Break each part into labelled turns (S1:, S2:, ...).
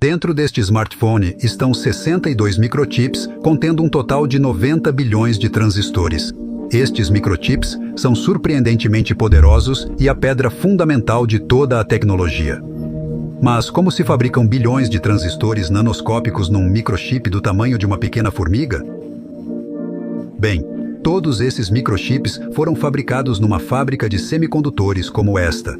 S1: Dentro deste smartphone estão 62 microchips, contendo um total de 90 bilhões de transistores. Estes microchips são surpreendentemente poderosos e a pedra fundamental de toda a tecnologia. Mas como se fabricam bilhões de transistores nanoscópicos num microchip do tamanho de uma pequena formiga? Bem, todos esses microchips foram fabricados numa fábrica de semicondutores como esta.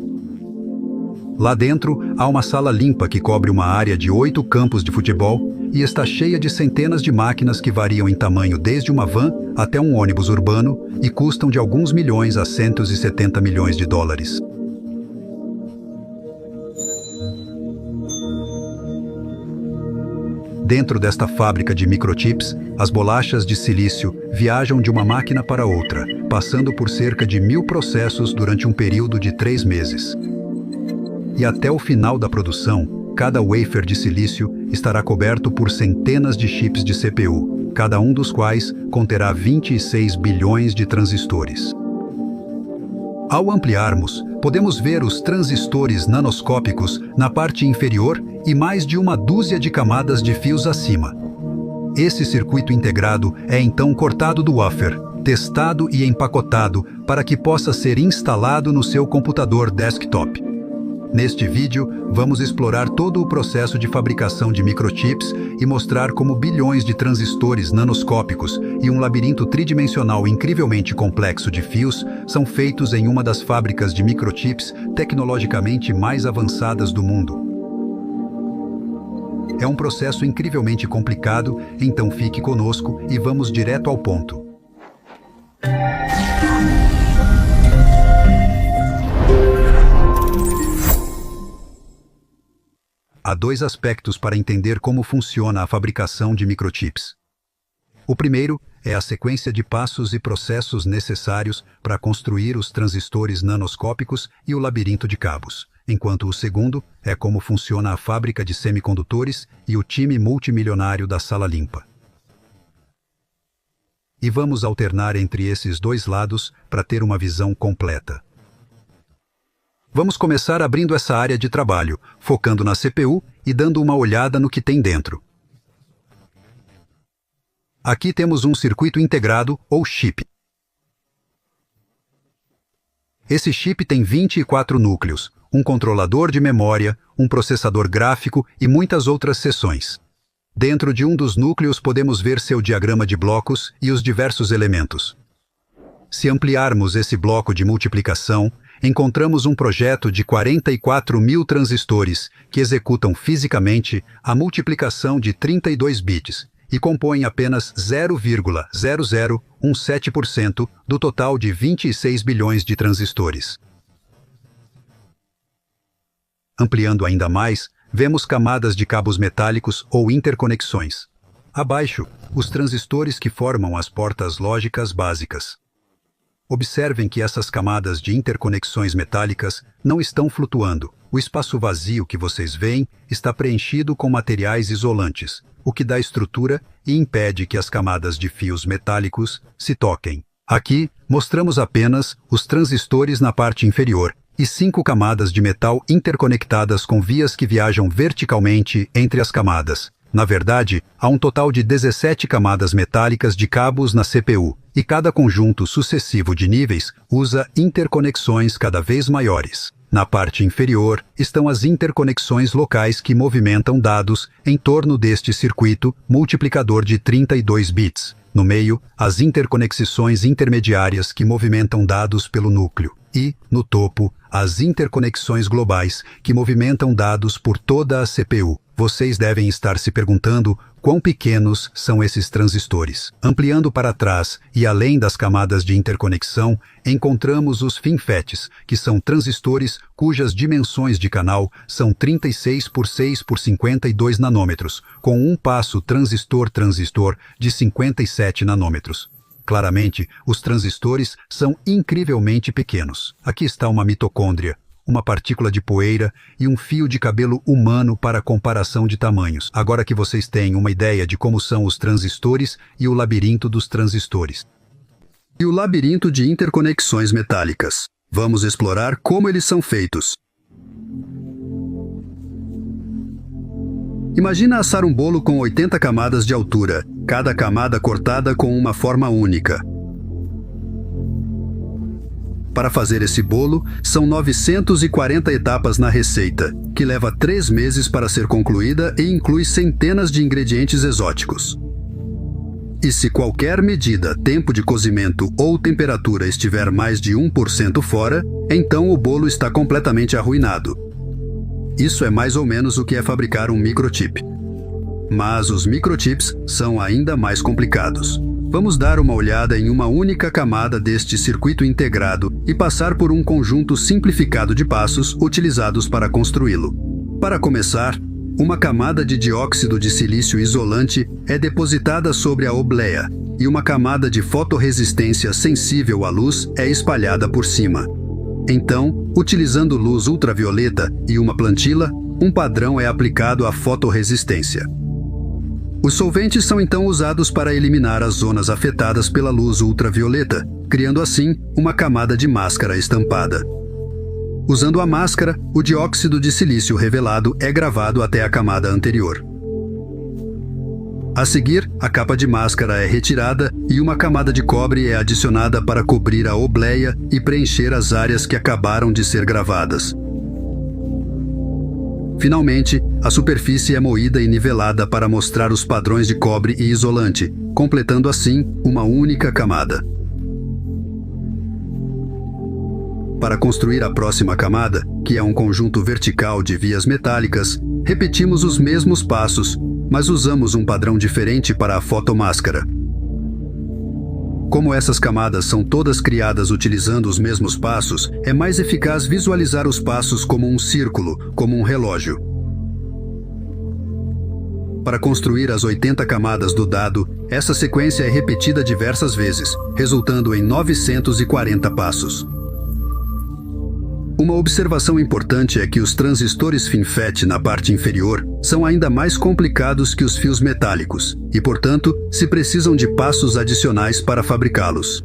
S1: Lá dentro, há uma sala limpa que cobre uma área de 8 campos de futebol e está cheia de centenas de máquinas que variam em tamanho desde uma van até um ônibus urbano e custam de alguns milhões a 170 milhões de dólares. Dentro desta fábrica de microchips, as bolachas de silício viajam de uma máquina para outra, passando por cerca de 1000 processos durante um período de 3 meses. E até o final da produção, cada wafer de silício estará coberto por centenas de chips de CPU, cada um dos quais conterá 26 bilhões de transistores. Ao ampliarmos, podemos ver os transistores nanoscópicos na parte inferior e mais de uma dúzia de camadas de fios acima. Esse circuito integrado é então cortado do wafer, testado e empacotado para que possa ser instalado no seu computador desktop. Neste vídeo, vamos explorar todo o processo de fabricação de microchips e mostrar como bilhões de transistores nanoscópicos e um labirinto tridimensional incrivelmente complexo de fios são feitos em uma das fábricas de microchips tecnologicamente mais avançadas do mundo. É um processo incrivelmente complicado, então fique conosco e vamos direto ao ponto. Há 2 aspectos para entender como funciona a fabricação de microchips. O primeiro é a sequência de passos e processos necessários para construir os transistores nanoscópicos e o labirinto de cabos, enquanto o segundo é como funciona a fábrica de semicondutores e o time multimilionário da sala limpa. E vamos alternar entre esses 2 lados para ter uma visão completa. Vamos começar abrindo essa área de trabalho, focando na CPU e dando uma olhada no que tem dentro. Aqui temos um circuito integrado, ou chip. Esse chip tem 24 núcleos, um controlador de memória, um processador gráfico e muitas outras seções. Dentro de um dos núcleos podemos ver seu diagrama de blocos e os diversos elementos. Se ampliarmos esse bloco de multiplicação, encontramos um projeto de 44 mil transistores que executam fisicamente a multiplicação de 32 bits e compõem apenas 0,0017% do total de 26 bilhões de transistores. Ampliando ainda mais, vemos camadas de cabos metálicos ou interconexões. Abaixo, os transistores que formam as portas lógicas básicas. Observem que essas camadas de interconexões metálicas não estão flutuando. O espaço vazio que vocês veem está preenchido com materiais isolantes, o que dá estrutura e impede que as camadas de fios metálicos se toquem. Aqui, mostramos apenas os transistores na parte inferior e 5 camadas de metal interconectadas com vias que viajam verticalmente entre as camadas. Na verdade, há um total de 17 camadas metálicas de cabos na CPU, e cada conjunto sucessivo de níveis usa interconexões cada vez maiores. Na parte inferior estão as interconexões locais que movimentam dados em torno deste circuito multiplicador de 32 bits. No meio, as interconexões intermediárias que movimentam dados pelo núcleo. E, no topo, as interconexões globais que movimentam dados por toda a CPU. Vocês devem estar se perguntando quão pequenos são esses transistores. Ampliando para trás e além das camadas de interconexão, encontramos os FinFETs, que são transistores cujas dimensões de canal são 36 por 6 por 52 nanômetros, com um passo transistor-transistor de 57 nanômetros. Claramente, os transistores são incrivelmente pequenos. Aqui está uma mitocôndria, uma partícula de poeira e um fio de cabelo humano para comparação de tamanhos. Agora que vocês têm uma ideia de como são os transistores e o labirinto dos transistores. E o labirinto de interconexões metálicas. Vamos explorar como eles são feitos. Imagina assar um bolo com 80 camadas de altura, cada camada cortada com uma forma única. Para fazer esse bolo, são 940 etapas na receita, que leva 3 meses para ser concluída e inclui centenas de ingredientes exóticos. E se qualquer medida, tempo de cozimento ou temperatura estiver mais de 1% fora, então o bolo está completamente arruinado. Isso é mais ou menos o que é fabricar um microchip. Mas os microchips são ainda mais complicados. Vamos dar uma olhada em uma única camada deste circuito integrado e passar por um conjunto simplificado de passos utilizados para construí-lo. Para começar, uma camada de dióxido de silício isolante é depositada sobre a obleia e uma camada de fotorresistência sensível à luz é espalhada por cima. Então, utilizando luz ultravioleta e uma plantila, um padrão é aplicado à fotorresistência. Os solventes são então usados para eliminar as zonas afetadas pela luz ultravioleta, criando assim uma camada de máscara estampada. Usando a máscara, o dióxido de silício revelado é gravado até a camada anterior. A seguir, a capa de máscara é retirada e uma camada de cobre é adicionada para cobrir a obleia e preencher as áreas que acabaram de ser gravadas. Finalmente, a superfície é moída e nivelada para mostrar os padrões de cobre e isolante, completando assim uma única camada. Para construir a próxima camada, que é um conjunto vertical de vias metálicas, repetimos os mesmos passos, mas usamos um padrão diferente para a fotomáscara. Como essas camadas são todas criadas utilizando os mesmos passos, é mais eficaz visualizar os passos como um círculo, como um relógio. Para construir as 80 camadas do dado, essa sequência é repetida diversas vezes, resultando em 940 passos. Uma observação importante é que os transistores FinFET na parte inferior são ainda mais complicados que os fios metálicos e, portanto, se precisam de passos adicionais para fabricá-los.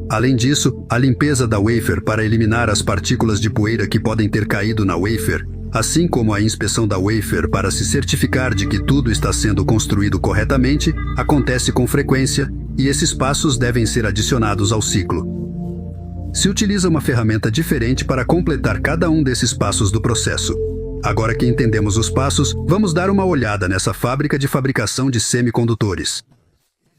S1: Além disso, a limpeza da wafer para eliminar as partículas de poeira que podem ter caído na wafer, assim como a inspeção da wafer para se certificar de que tudo está sendo construído corretamente, acontece com frequência e esses passos devem ser adicionados ao ciclo. Se utiliza uma ferramenta diferente para completar cada um desses passos do processo. Agora que entendemos os passos, vamos dar uma olhada nessa fábrica de fabricação de semicondutores.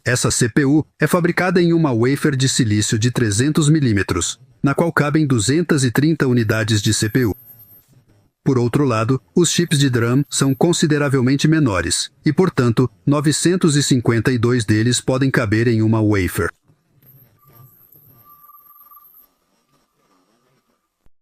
S1: Essa CPU é fabricada em uma wafer de silício de 300 mm, na qual cabem 230 unidades de CPU. Por outro lado, os chips de DRAM são consideravelmente menores, e portanto, 952 deles podem caber em uma wafer.